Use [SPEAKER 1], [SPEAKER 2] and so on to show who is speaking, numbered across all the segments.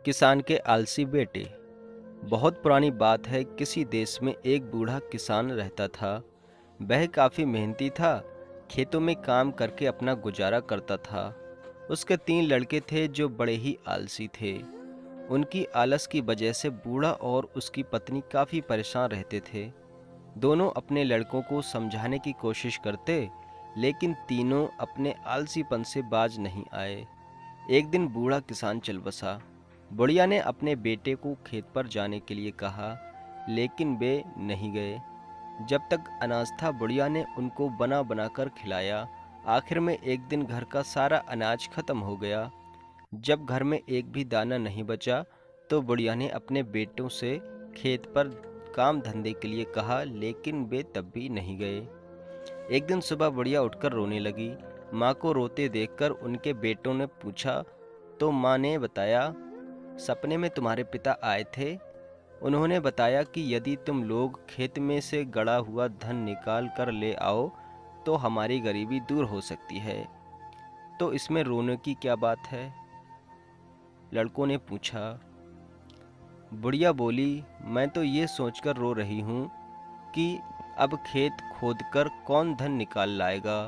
[SPEAKER 1] किसान के आलसी बेटे। बहुत पुरानी बात है। किसी देश में एक बूढ़ा किसान रहता था। वह काफ़ी मेहनती था। खेतों में काम करके अपना गुजारा करता था। उसके 3 लड़के थे जो बड़े ही आलसी थे। उनकी आलस की वजह से बूढ़ा और उसकी पत्नी काफ़ी परेशान रहते थे। दोनों अपने लड़कों को समझाने की कोशिश करते, लेकिन तीनों अपने आलसीपन से बाज नहीं आए। एक दिन बूढ़ा किसान चल बसा। बुढ़िया ने अपने बेटे को खेत पर जाने के लिए कहा, लेकिन वे नहीं गए। जब तक अनाज था बुढ़िया ने उनको बना बना कर खिलाया। आखिर में एक दिन घर का सारा अनाज खत्म हो गया। जब घर में एक भी दाना नहीं बचा तो बुढ़िया ने अपने बेटों से खेत पर काम धंधे के लिए कहा, लेकिन वे तब भी नहीं गए। एक दिन सुबह बुढ़िया उठकर रोने लगी। माँ को रोते देखकर उनके बेटों ने पूछा, तो माँ ने बताया, सपने में तुम्हारे पिता आए थे। उन्होंने बताया कि यदि तुम लोग खेत में से गड़ा हुआ धन निकाल कर ले आओ तो हमारी गरीबी दूर हो सकती है। तो इसमें रोने की क्या बात है? लड़कों ने पूछा। बुढ़िया बोली, मैं तो ये सोचकर रो रही हूँ कि अब खेत खोदकर कौन धन निकाल लाएगा।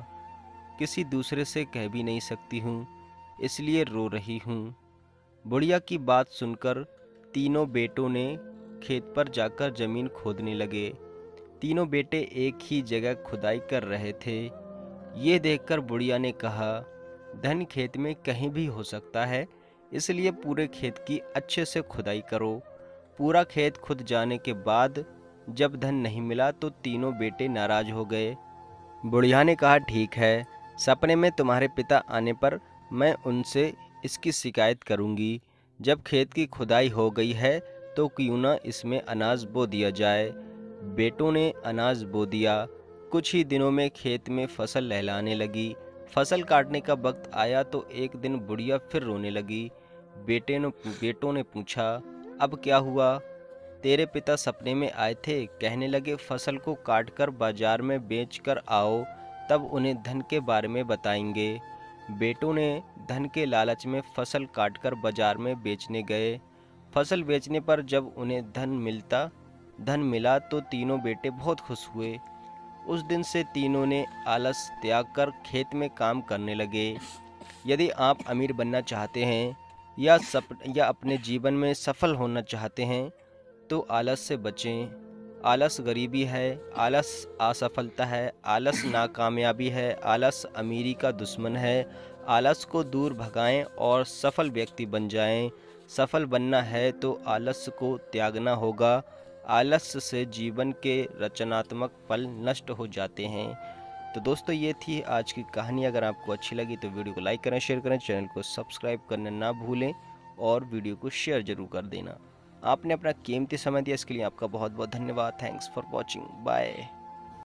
[SPEAKER 1] किसी दूसरे से कह भी नहीं सकती हूँ, इसलिए रो रही हूँ। बुढ़िया की बात सुनकर तीनों बेटों ने खेत पर जाकर जमीन खोदने लगे। तीनों बेटे एक ही जगह खुदाई कर रहे थे। ये देखकर बुढ़िया ने कहा, धन खेत में कहीं भी हो सकता है, इसलिए पूरे खेत की अच्छे से खुदाई करो। पूरा खेत खुद जाने के बाद जब धन नहीं मिला तो तीनों बेटे नाराज हो गए। बुढ़िया ने कहा, ठीक है, सपने में तुम्हारे पिता आने पर मैं उनसे इसकी शिकायत करूंगी। जब खेत की खुदाई हो गई है तो क्यों ना इसमें अनाज बो दिया जाए। बेटों ने अनाज बो दिया। कुछ ही दिनों में खेत में फसल लहलाने लगी। फसल काटने का वक्त आया तो एक दिन बुढ़िया फिर रोने लगी। बेटों ने पूछा, अब क्या हुआ? तेरे पिता सपने में आए थे, कहने लगे फसल को काटकर बाजार में बेच कर आओ, तब उन्हें धन के बारे में बताएंगे। बेटों ने धन के लालच में फसल काटकर बाजार में बेचने गए। फसल बेचने पर जब उन्हें धन मिला तो तीनों बेटे बहुत खुश हुए। उस दिन से तीनों ने आलस त्याग कर खेत में काम करने लगे। यदि आप अमीर बनना चाहते हैं या अपने जीवन में सफल होना चाहते हैं तो आलस से बचें। आलस गरीबी है, आलस असफलता है, आलस नाकामयाबी है, आलस अमीरी का दुश्मन है। आलस को दूर भगाएं और सफल व्यक्ति बन जाएं। सफल बनना है तो आलस को त्यागना होगा। आलस से जीवन के रचनात्मक पल नष्ट हो जाते हैं। तो दोस्तों, ये थी आज की कहानी। अगर आपको अच्छी लगी तो वीडियो को लाइक करें, शेयर करें, चैनल को सब्सक्राइब करना ना भूलें और वीडियो को शेयर जरूर कर देना। आपने अपना कीमती समय दिया, इसके लिए आपका बहुत बहुत धन्यवाद। Thanks for watching. बाय।